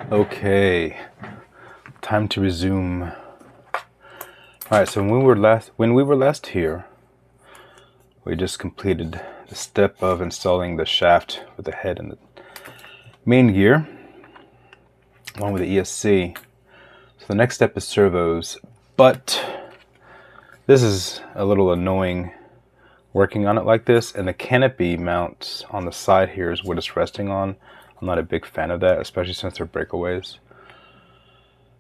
Okay, time to resume. All right, so when we were last here, we just completed the step of installing the shaft with the head and the main gear, along with the ESC. So the next step is servos, but this is a little annoying working on it like this, and the canopy mount on the side here is what it's resting on. I'm not a big fan of that, especially since they're breakaways.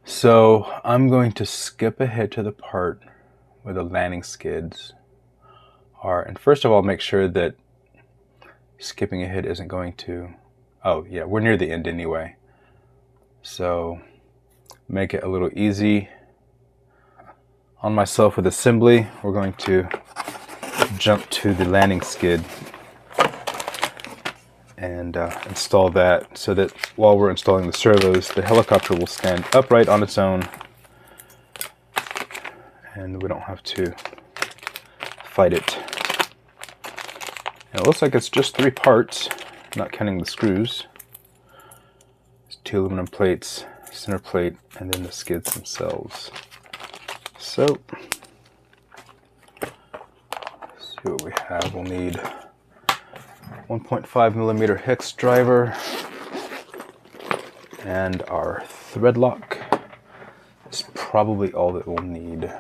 So I'm going to skip ahead to the part where the landing skids are. And first of all, make sure that skipping ahead isn't going to... Oh yeah, we're near the end anyway. So make it a little easy on myself with assembly. We're going to jump to the landing skid and install that, so that while we're installing the servos, the helicopter will stand upright on its own and we don't have to fight it. And it looks like it's just 3 parts, not counting the screws. There's 2 aluminum plates, center plate, and then the skids themselves. So let's see what we have. We'll need 1.5 millimeter hex driver, and our thread lock is probably all that we'll need.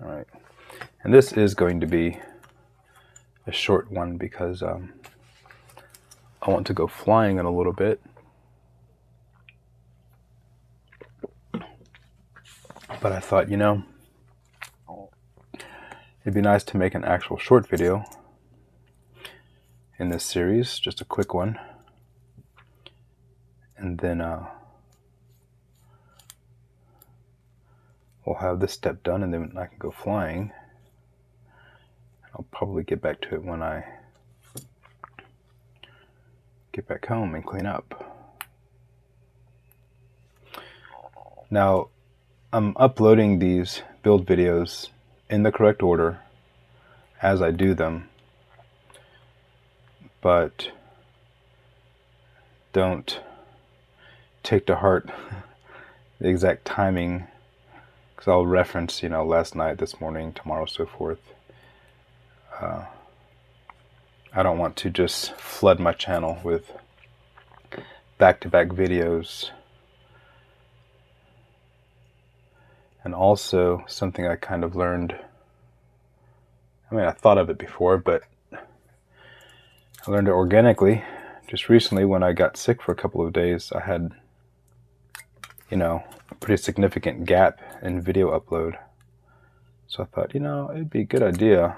All right, and this is going to be a short one because I want to go flying in a little bit. But I thought, you know, it'd be nice to make an actual short video in this series, just a quick one. And then we'll have this step done, and then I can go flying. I'll probably get back to it when I get back home and clean up. Now, I'm uploading these build videos in the correct order as I do them, but don't take to heart the exact timing, because I'll reference, you know, last night, this morning, tomorrow, so forth. I don't want to just flood my channel with back-to-back videos. And also, something I kind of learned, I mean, I thought of it before, but I learned it organically just recently when I got sick for a couple of days. I had, you know, a pretty significant gap in video upload. So I thought, you know, it'd be a good idea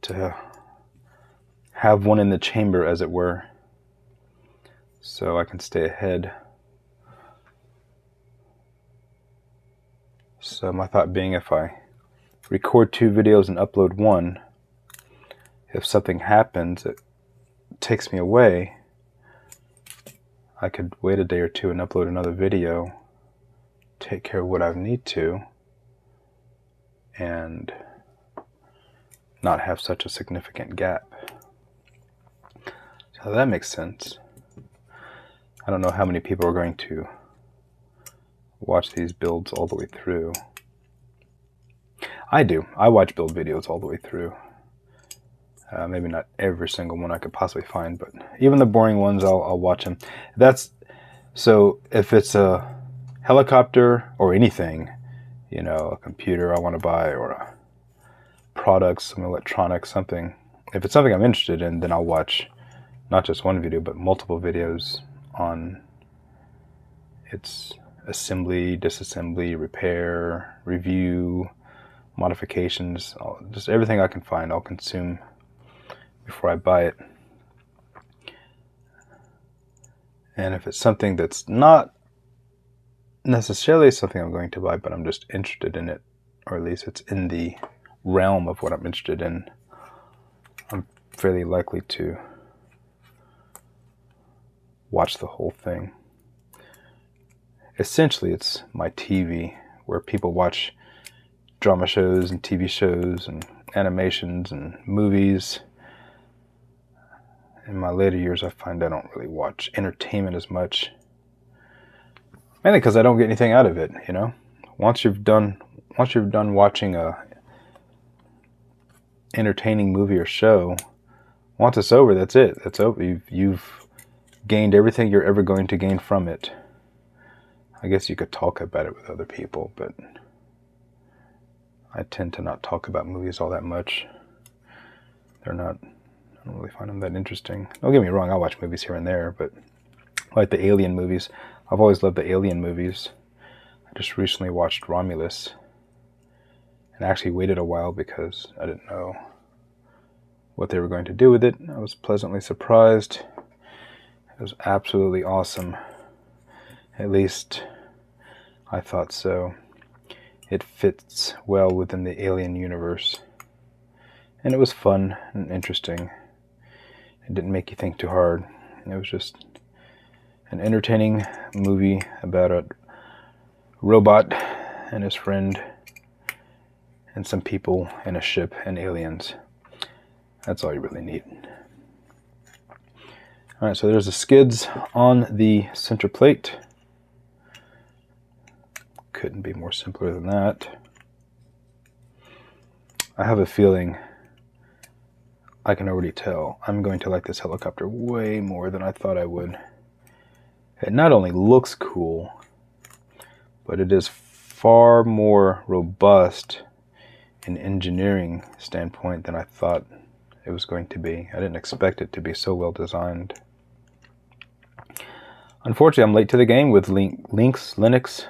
to have one in the chamber, as it were, so I can stay ahead. So my thought being, if I record 2 videos and upload one, if something happens, it takes me away, I could wait a day or 2 and upload another video, take care of what I need to, and not have such a significant gap. So that makes sense. I don't know how many people are going to watch these builds all the way through. I do. I watch build videos all the way through. Maybe not every single one I could possibly find, but even the boring ones, I'll watch them. That's so if it's a helicopter or anything, you know, a computer I want to buy, or a product, some electronics, something. If it's something I'm interested in, then I'll watch not just one video, but multiple videos on its assembly, disassembly, repair, review, modifications, just everything I can find, I'll consume before I buy it. And if it's something that's not necessarily something I'm going to buy, but I'm just interested in it, or at least it's in the realm of what I'm interested in, I'm fairly likely to watch the whole thing. Essentially, it's my TV, where people watch drama shows and TV shows and animations and movies. in my later years, I find I don't really watch entertainment as much. Mainly because I don't get anything out of it, you know? Once you've done watching a entertaining movie or show, once it's over, that's it. That's over. You've gained everything you're ever going to gain from it. I guess you could talk about it with other people, but I tend to not talk about movies all that much. I don't really find them that interesting. Don't get me wrong, I watch movies here and there, but like the Alien movies. I've always loved the Alien movies. I just recently watched Romulus, and I actually waited a while because I didn't know what they were going to do with it. I was pleasantly surprised. It was absolutely awesome. At least I thought so. It fits well within the Alien universe. And it was fun and interesting. It didn't make you think too hard. It was just an entertaining movie about a robot and his friend and some people in a ship and aliens. That's all you really need. Alright, so there's the skids on the center plate. Couldn't be more simpler than that. I have a feeling, I can already tell, I'm going to like this helicopter way more than I thought I would. It not only looks cool, but it is far more robust in engineering standpoint than I thought it was going to be. I didn't expect it to be so well designed. Unfortunately, I'm late to the game with Linux.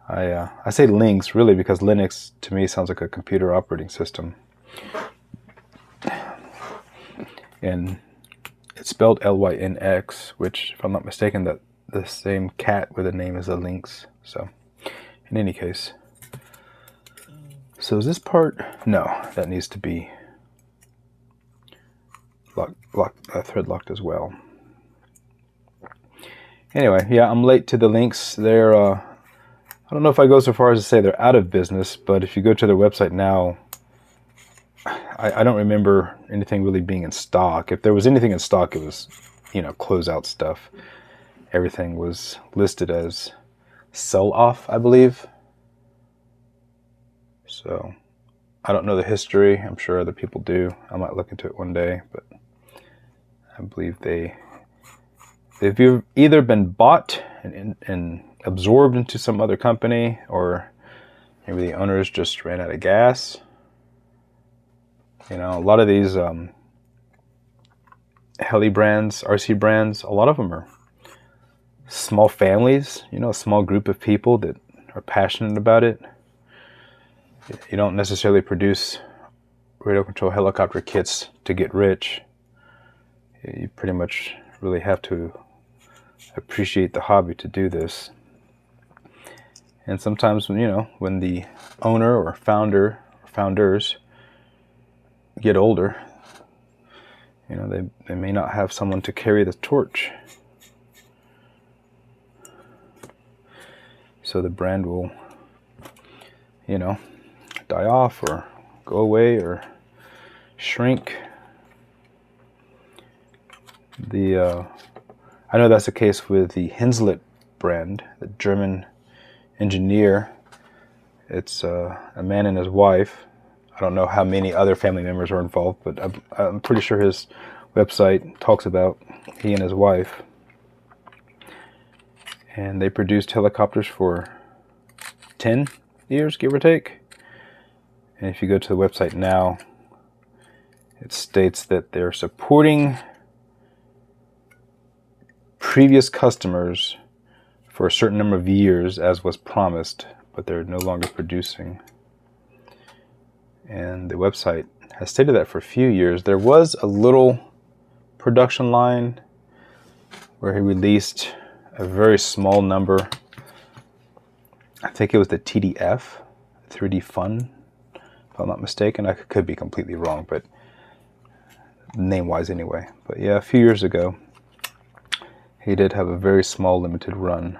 I say Lynx really because Linux to me sounds like a computer operating system. And it's spelled Lynx, which, if I'm not mistaken, that the same cat with a name as a lynx. So, in any case, so is this part? No, that needs to be thread locked as well. Anyway, yeah, I'm late to the Lynx. They're I don't know if I go so far as to say they're out of business, but if you go to their website now, I don't remember anything really being in stock. If there was anything in stock, it was, you know, closeout stuff. Everything was listed as sell off, I believe. So I don't know the history. I'm sure other people do. I might look into it one day, but I believe they've either been bought and absorbed into some other company, or maybe the owners just ran out of gas. You know, a lot of these heli brands, RC brands, a lot of them are small families, you know, a small group of people that are passionate about it. You don't necessarily produce radio control helicopter kits to get rich. You pretty much really have to appreciate the hobby to do this. And sometimes, you know, when the owner or founder or founders get older, you know, they may not have someone to carry the torch. So the brand will, you know, die off or go away or shrink. I know that's the case with the Henslet brand, the German engineer. It's a man and his wife. I don't know how many other family members are involved, but I'm pretty sure his website talks about he and his wife. And they produced helicopters for 10 years, give or take. And if you go to the website now, it states that they're supporting previous customers for a certain number of years as was promised, but they're no longer producing. And the website has stated that for a few years. There was a little production line where he released a very small number. I think it was the TDF, 3D Fun, if I'm not mistaken. I could be completely wrong, but name-wise anyway. But yeah, a few years ago, he did have a very small limited run.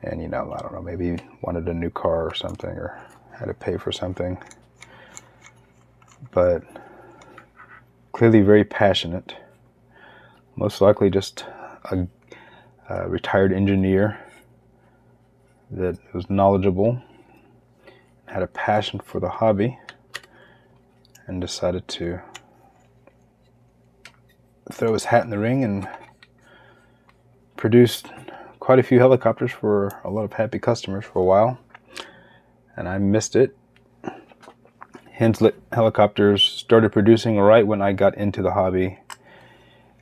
And, you know, I don't know, maybe he wanted a new car or something, or had to pay for something. But clearly very passionate. Most likely just a retired engineer that was knowledgeable, had a passion for the hobby, and decided to throw his hat in the ring and produced quite a few helicopters for a lot of happy customers for a while. And I missed it. Henslet helicopters started producing right when I got into the hobby,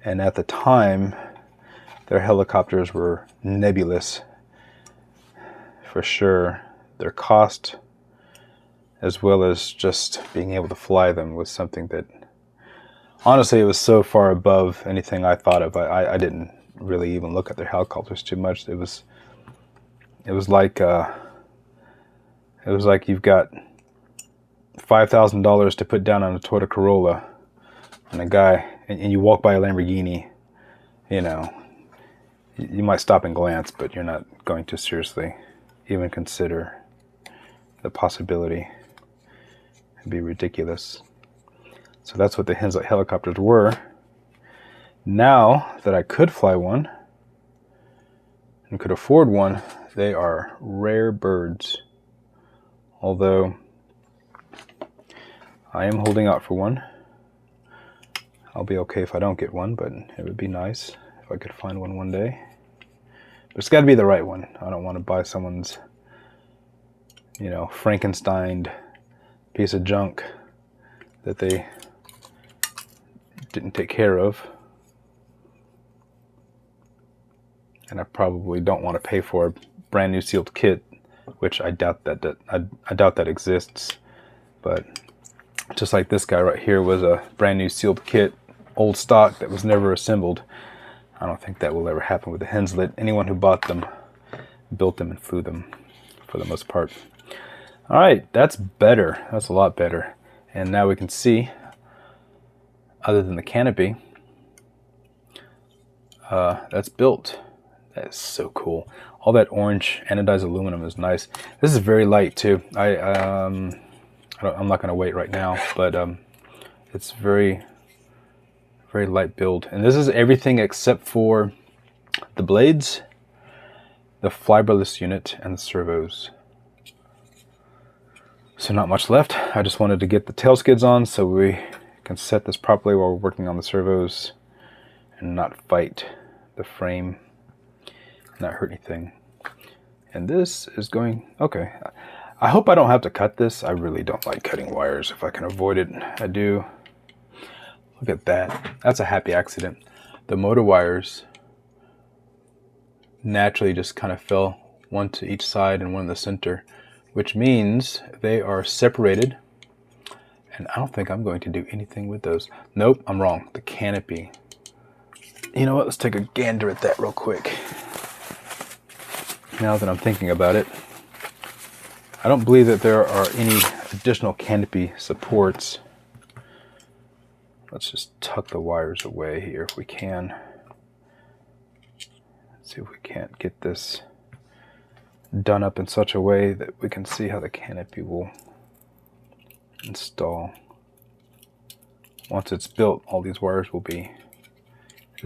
and at the time their helicopters were nebulous for sure. Their cost, as well as just being able to fly them, was something that honestly it was so far above anything I thought of. I didn't really even look at their helicopters too much. It was like you've got $5,000 to put down on a Toyota Corolla, and and you walk by a Lamborghini. You know, you might stop and glance, but you're not going to seriously even consider the possibility. It'd be ridiculous. So that's what the Henslet helicopters were. Now that I could fly one and could afford one, they are rare birds. Although I am holding out for one. I'll be okay if I don't get one, but it would be nice if I could find one day. But it's got to be the right one. I don't want to buy someone's, you know, Frankensteined piece of junk that they didn't take care of. And I probably don't want to pay for a brand new sealed kit, which I doubt that exists. But just like this guy right here was a brand new sealed kit, old stock that was never assembled. I don't think that will ever happen with the Henslet. Anyone who bought them built them and flew them for the most part. All right, that's better. That's a lot better. And now we can see, other than the canopy, that's built. That is so cool. All that orange anodized aluminum is nice. This is very light too. I'm not going to wait right now, but it's very, very light build. And this is everything except for the blades, the fiberless unit, and the servos. So not much left. I just wanted to get the tail skids on so we can set this properly while we're working on the servos and not fight the frame, not hurt anything. And this is going, okay. I hope I don't have to cut this. I really don't like cutting wires. If I can avoid it, I do. Look at that. That's a happy accident. The motor wires naturally just kind of fell, one to each side and one in the center, which means they are separated. And I don't think I'm going to do anything with those. Nope, I'm wrong. The canopy. You know what? Let's take a gander at that real quick. Now that I'm thinking about it, I don't believe that there are any additional canopy supports. Let's just tuck the wires away here if we can. Let's see if we can't get this done up in such a way that we can see how the canopy will install. Once it's built, all these wires will be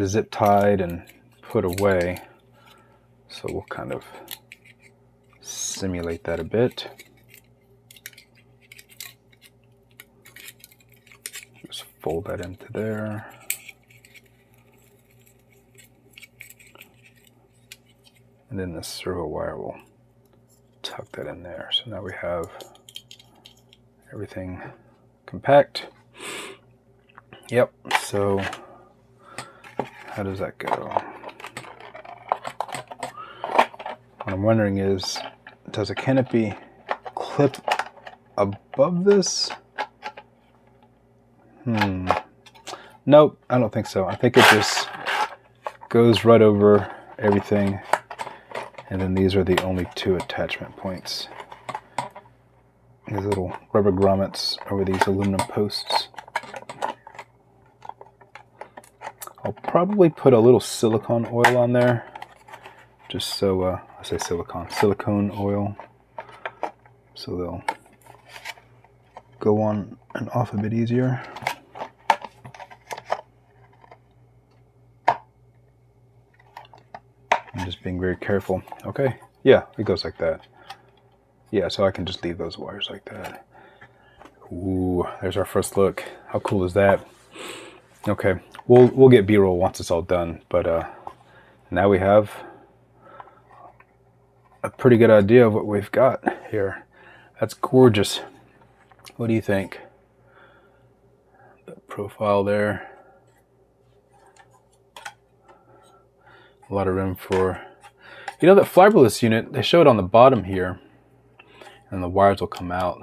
zip tied and put away. So we'll kind of simulate that a bit. Just fold that into there. And then the servo wire will tuck that in there. So now we have everything compact. Yep, so how does that go? What I'm wondering is, does a canopy clip above this? Nope, I don't think so. I think it just goes right over everything. And then these are the only two attachment points. These little rubber grommets over these aluminum posts. I'll probably put a little silicone oil on there, just so, I say silicone oil, so they'll go on and off a bit easier. just being very careful. Okay, yeah, it goes like that. Yeah, so I can just leave those wires like that. Ooh, there's our first look. How cool is that? Okay, we'll get B-roll once it's all done, but now we have a pretty good idea of what we've got here. That's gorgeous. What do you think? The profile there. A lot of room for, you know, that fiberless unit, they show it on the bottom here, and the wires will come out.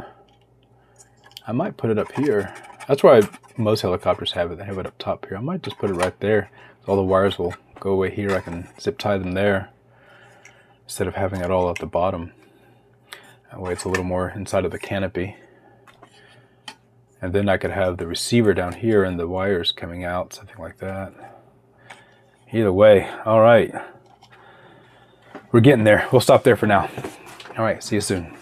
I might put it up here. That's why most helicopters have it. They have it up top here. I might just put it right there. All the wires will go away here. I can zip tie them there instead of having it all at the bottom. That way it's a little more inside of the canopy. And then I could have the receiver down here and the wires coming out, something like that. Either way, all right. We're getting there. We'll stop there for now. All right, see you soon.